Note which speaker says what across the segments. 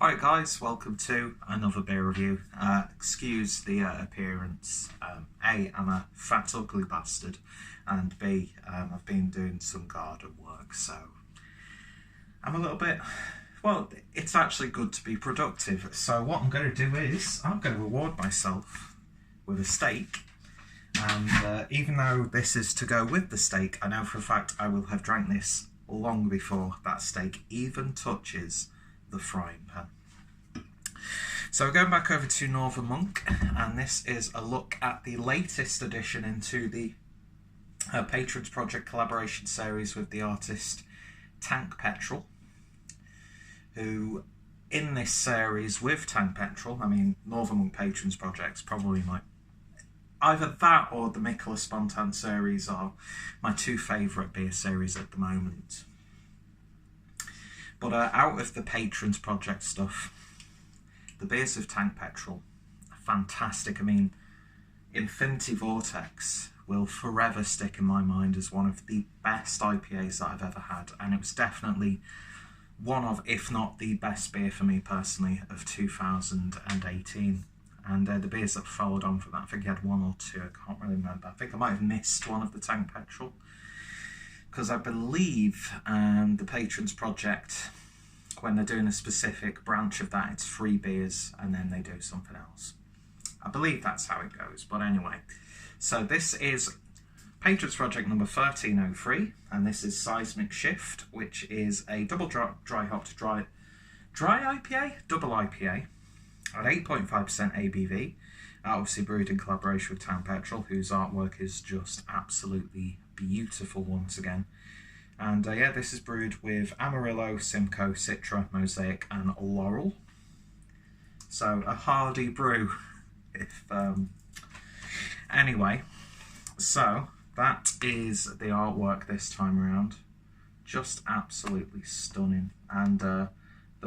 Speaker 1: Alright guys, welcome to another beer review. Excuse the appearance. A, I'm a fat ugly bastard, and B, I've been doing some garden work, so I'm a little bit, well, it's actually good to be productive. So what I'm going to do is, I'm going to reward myself with a steak, and even though this is to go with the steak, I know for a fact I will have drank this long before that steak even touches the frying pan. So we're going back over to Northern Monk, and this is a look at the latest addition into the Patrons Project collaboration series with the artist TankPetrol, who in this series with TankPetrol, I mean Northern Monk Patrons Project's probably either that or the Mikkeler Spontan series are my two favourite beer series at the moment. But out of the Patrons Project stuff, the beers of TankPetrol are fantastic. I mean, Infinity Vortex will forever stick in my mind as one of the best IPAs that I've ever had, and it was definitely one of, if not the best beer for me personally, of 2018. And the beers that followed on from that, I think you had one or two, I can't really remember. I think I might have missed one of the TankPetrol, because I believe the Patrons Project, when they're doing a specific branch of that, it's 3 beers and then they do something else. I believe that's how it goes, but anyway. So this is Patrons Project number 1303, and this is Seismic Shift, which is a double dry hopped dry IPA, double IPA, at 8.5% ABV, obviously brewed in collaboration with TankPetrol, whose artwork is just absolutely beautiful once again. And yeah, this is brewed with Amarillo, Simcoe, Citra, Mosaic and Laurel. So a hardy brew. Anyway, so that is the artwork this time around. Just absolutely stunning. And the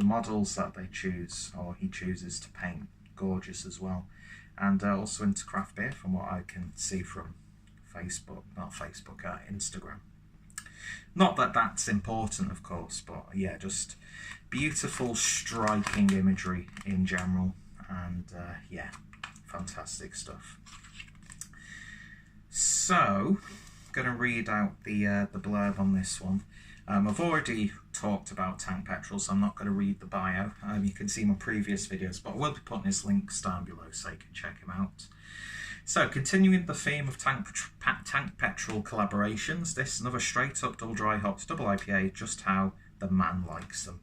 Speaker 1: models that they choose, or he chooses to paint, gorgeous as well. And also into craft beer from what I can see from Instagram. Not that that's important, of course, but yeah, just beautiful, striking imagery in general, and yeah, fantastic stuff. So, I'm going to read out the blurb on this one. I've already talked about TankPetrol, so I'm not going to read the bio. You can see my previous videos, but I will be putting his links down below so you can check him out. So, continuing the theme of TankPetrol collaborations, this is another straight-up double dry hopped double IPA, just how the man likes them.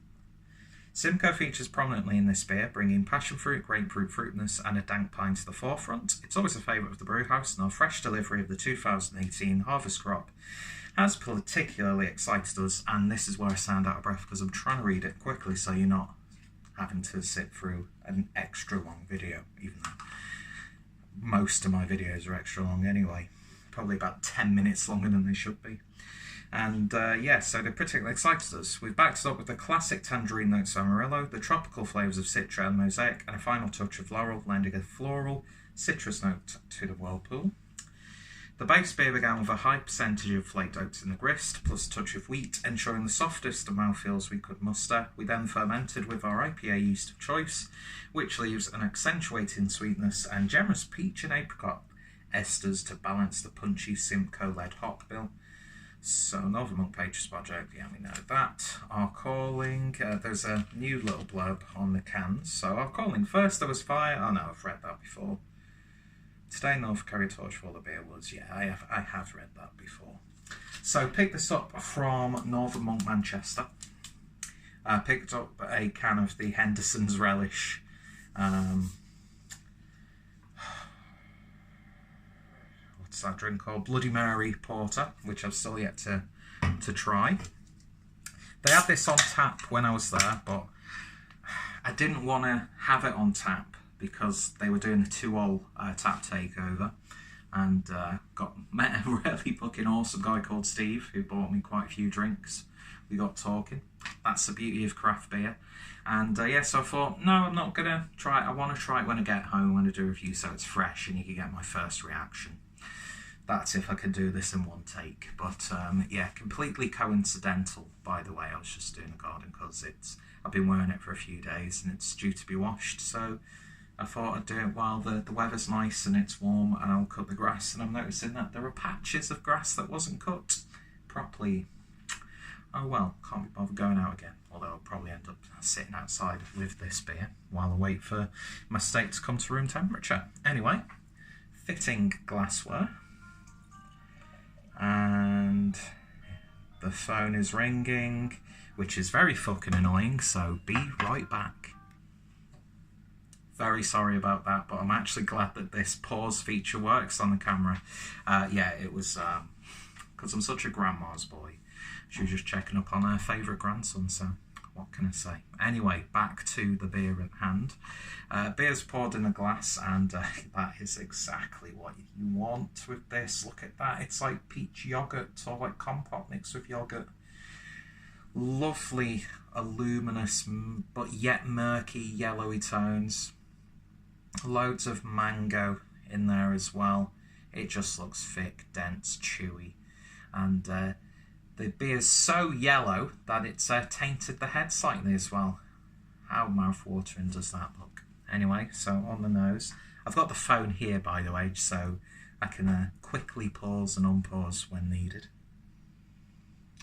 Speaker 1: Simcoe features prominently in this beer, bringing passion fruit, grapefruit fruitiness and a dank pine to the forefront. It's always a favourite of the brewhouse, and our fresh delivery of the 2018 harvest crop has particularly excited us, and this is where I sound out of breath because I'm trying to read it quickly so you're not having to sit through an extra long video, even though most of my videos are extra long anyway, probably about 10 minutes longer than they should be. And yeah, so they particularly excited us. We've backed it up with the classic tangerine notes of Amarillo, the tropical flavours of Citra and Mosaic, and a final touch of Laurel, lending a floral citrus note to the whirlpool. The base beer began with a high percentage of flaked oats in the grist, plus a touch of wheat, ensuring the softest of mouthfeels we could muster. We then fermented with our IPA yeast of choice, which leaves an accentuating sweetness and generous peach and apricot esters to balance the punchy Simcoe-led hop bill. So, Northern Monk Patrons Project, yeah, we know that. Our calling, there's a new little blurb on the cans. So, our calling, first there was fire. Oh no, I've read that before. Today, North carry a torch for all the beer woods. Yeah, I have read that before. So, picked this up from Northern Monk Manchester. Picked up a can of the Henderson's Relish. What's that drink called? Bloody Mary Porter, which I've still yet to try. They had this on tap when I was there, but I didn't want to have it on tap because they were doing a 2-all tap takeover, and met a really fucking awesome guy called Steve who bought me quite a few drinks. We got talking. That's the beauty of craft beer. And yeah, so I thought, no, I'm not going to try it. I want to try it when I get home, when I do a review, so it's fresh and you can get my first reaction. That's if I can do this in one take. But yeah, completely coincidental, by the way. I was just doing a garden because it's I've been wearing it for a few days and it's due to be washed, so I thought I'd do it while the weather's nice and it's warm, and I'll cut the grass. And I'm noticing that there are patches of grass that wasn't cut properly. Oh well, can't be bothered going out again, although I'll probably end up sitting outside with this beer while I wait for my steak to come to room temperature. Anyway, fitting glassware, and the phone is ringing, which is very fucking annoying, so be right back. Very sorry about that, but I'm actually glad that this pause feature works on the camera. Yeah, it was because I'm such a grandma's boy. She was just checking up on her favourite grandson, so what can I say? Anyway, back to the beer at hand. Beer's poured in a glass, and that is exactly what you want with this. Look at that. It's like peach yoghurt, or like compote mixed with yoghurt. Lovely, luminous, but yet murky, yellowy tones. Loads of mango in there as well. It just looks thick, dense, chewy. And the beer's so yellow that it's tainted the head slightly as well. How mouth-watering does that look? Anyway, so on the nose. I've got the phone here, by the way, so I can quickly pause and unpause when needed.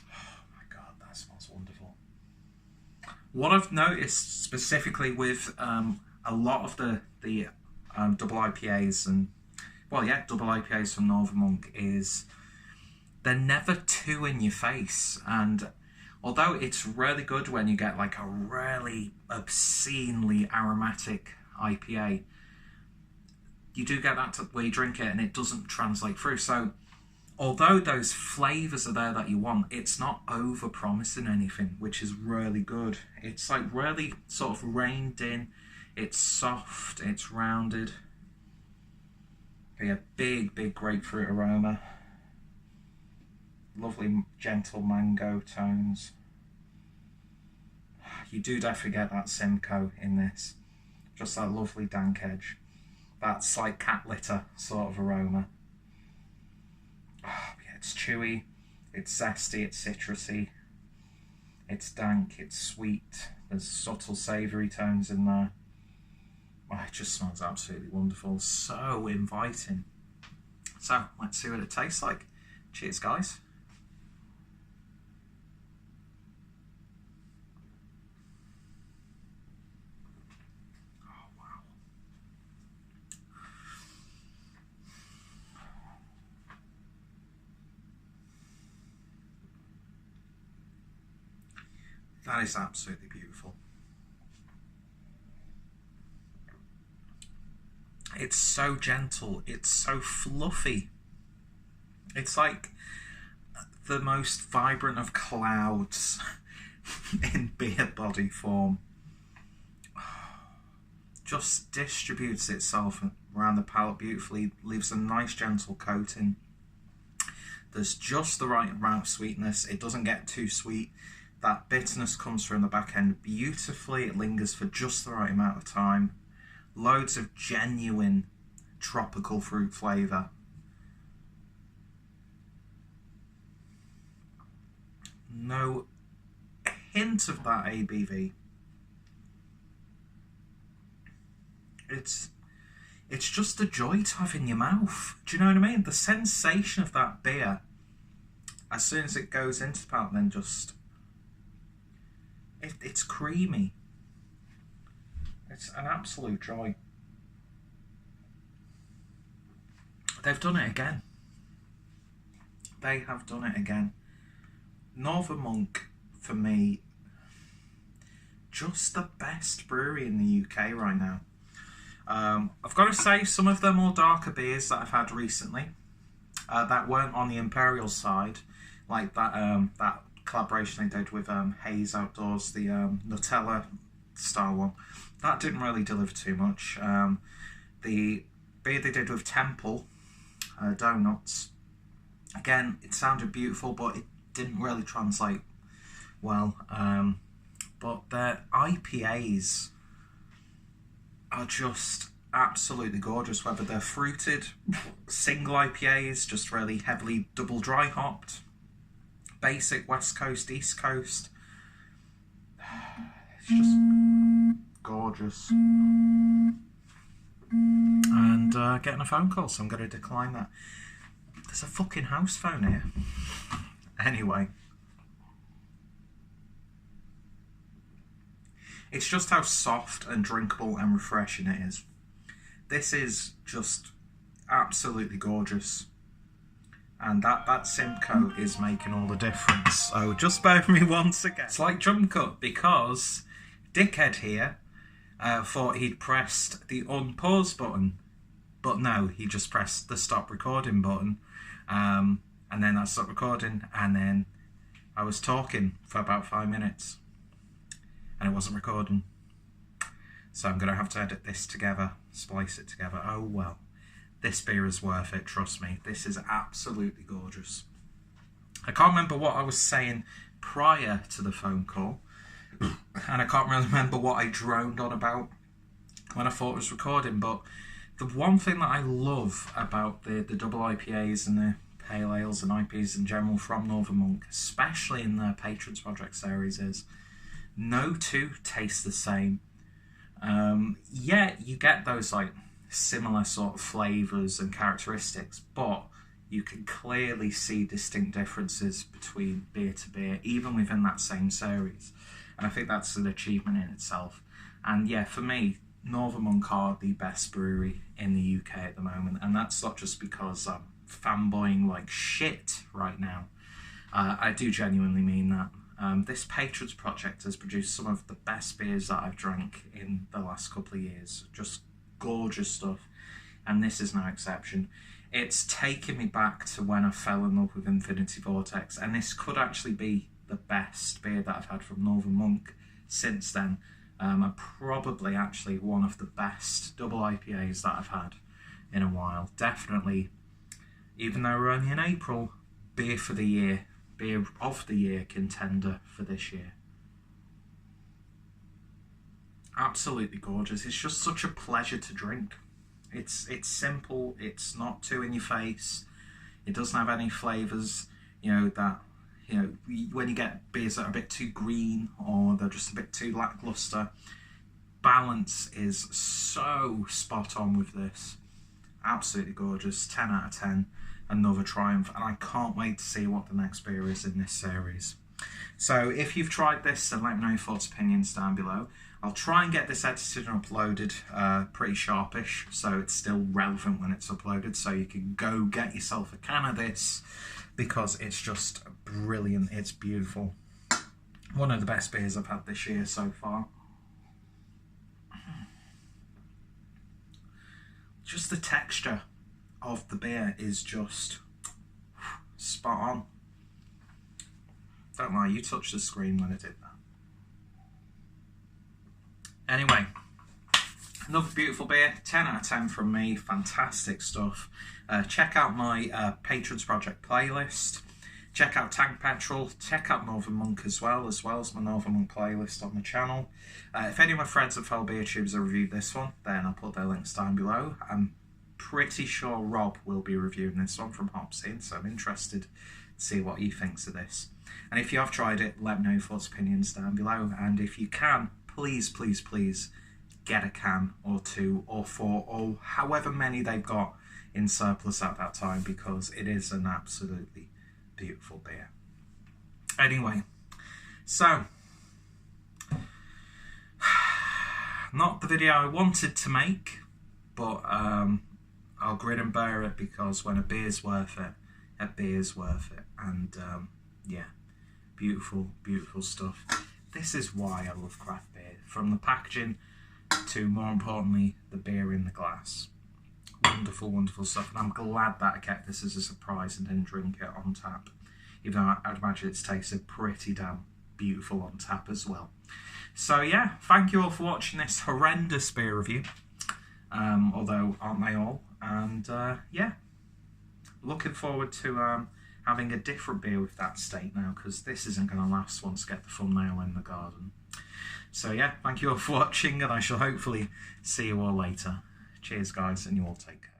Speaker 1: Oh my god, that smells wonderful. What I've noticed specifically with a lot of the double IPAs and, well, yeah, double IPAs from Northern Monk is they're never too in your face. And although it's really good when you get like a really obscenely aromatic IPA, you do get that where you drink it and it doesn't translate through. So although those flavours are there that you want, it's not over promising anything, which is really good. It's like really sort of reined in. It's soft, it's rounded. A big grapefruit aroma. Lovely gentle mango tones. You do definitely get that Simcoe in this. Just that lovely dank edge. That's like cat litter sort of aroma. Oh, yeah, it's chewy, it's zesty, it's citrusy. It's dank, it's sweet. There's subtle savoury tones in there. Oh, it just smells absolutely wonderful. So inviting. So, let's see what it tastes like. Cheers, guys. Oh, wow. That is absolutely beautiful. It's so gentle, it's so fluffy. It's like the most vibrant of clouds in beer body form. Just distributes itself around the palate beautifully, leaves a nice gentle coating. There's just the right amount of sweetness, it doesn't get too sweet. That bitterness comes through in the back end beautifully, it lingers for just the right amount of time. Loads of genuine tropical fruit flavour. No hint of that ABV. It's just a joy to have in your mouth. Do you know what I mean? The sensation of that beer, as soon as it goes into the palate, then just... It's creamy. It's an absolute joy. They've done it again. They have done it again. Northern Monk, for me, just the best brewery in the UK right now. I've got to say, some of the more darker beers that I've had recently that weren't on the Imperial side, like that collaboration they did with Hayes Outdoors, the Nutella style one, that didn't really deliver too much. The beer they did with Temple Donuts, again, it sounded beautiful, but it didn't really translate well. But their IPAs are just absolutely gorgeous, whether they're fruited, single IPAs, just really heavily double dry hopped, basic West Coast, East Coast. just gorgeous. And getting a phone call, so I'm going to decline that. There's a fucking house phone here. Anyway. It's just how soft and drinkable and refreshing it is. This is just absolutely gorgeous. And that Simcoe is making all the difference. So just bear with me once again. Slight jump cut because dickhead here thought he'd pressed the unpause button. But no, he just pressed the stop recording button. And then that stopped recording. And then I was talking for about 5 minutes. And it wasn't recording. So I'm going to have to edit this together, splice it together. Oh well. This beer is worth it, trust me. This is absolutely gorgeous. I can't remember what I was saying prior to the phone call. And I can't really remember what I droned on about when I thought it was recording. But the one thing that I love about the double IPAs and the pale ales and IPAs in general from Northern Monk, especially in the Patrons Project series, is no two taste the same. Yeah, you get those like similar sort of flavours and characteristics, but you can clearly see distinct differences between beer to beer, even within that same series. And I think that's an achievement in itself. And yeah, for me, Northern Monk are the best brewery in the UK at the moment, and that's not just because I'm fanboying like shit right now. I do genuinely mean that. This Patrons Project has produced some of the best beers that I've drank in the last couple of years. Just gorgeous stuff, and this is no exception. It's taken me back to when I fell in love with Infinity Vortex, and this could actually be the best beer that I've had from Northern Monk since then. Probably actually one of the best double IPAs that I've had in a while. Definitely, even though we're only in April, beer of the year contender for this year. Absolutely gorgeous. It's just such a pleasure to drink. It's simple. It's not too in your face. It doesn't have any flavours, that when you get beers that are a bit too green or they're just a bit too lackluster. Balance is so spot on with this. Absolutely gorgeous. 10 out of 10. Another triumph, and I can't wait to see what the next beer is in this series. So if you've tried this, then let me know your thoughts, opinions down below. I'll try and get this edited and uploaded pretty sharpish, so it's still relevant when it's uploaded, so you can go get yourself a can of this, because it's just brilliant. It's beautiful. One of the best beers I've had this year so far. Just the texture of the beer is just spot on. Don't lie, you touched the screen when I did that. Anyway, another beautiful beer, 10 out of 10 from me, fantastic stuff. Check out my Patrons Project playlist. Check out TankPetrol, check out Northern Monk as well as my Northern Monk playlist on the channel. If any of my friends and fellow beer tubers have reviewed this one, then I'll put their links down below. I'm pretty sure Rob will be reviewing this one from Hopsy, so I'm interested to see what he thinks of this. And if you have tried it, let me know your thoughts, opinions down below. And if you can, please, please, please get a can or 2 or 4 or however many they've got in surplus at that time, because it is an absolutely beautiful beer. Anyway, so not the video I wanted to make, but I'll grin and bear it, because when a beer's worth it, a beer's worth it. And yeah, beautiful, beautiful stuff. This is why I love craft beer, from the packaging to, more importantly, the beer in the glass. Wonderful, wonderful stuff, and I'm glad that I kept this as a surprise and didn't drink it on tap, even though I'd imagine it's tasted pretty damn beautiful on tap as well. So yeah, thank you all for watching this horrendous beer review, although aren't they all? And yeah, looking forward to having a different beer with that state now, because this isn't going to last once I get the thumbnail in the garden. So yeah, thank you all for watching, and I shall hopefully see you all later. Cheers guys, and you all take care.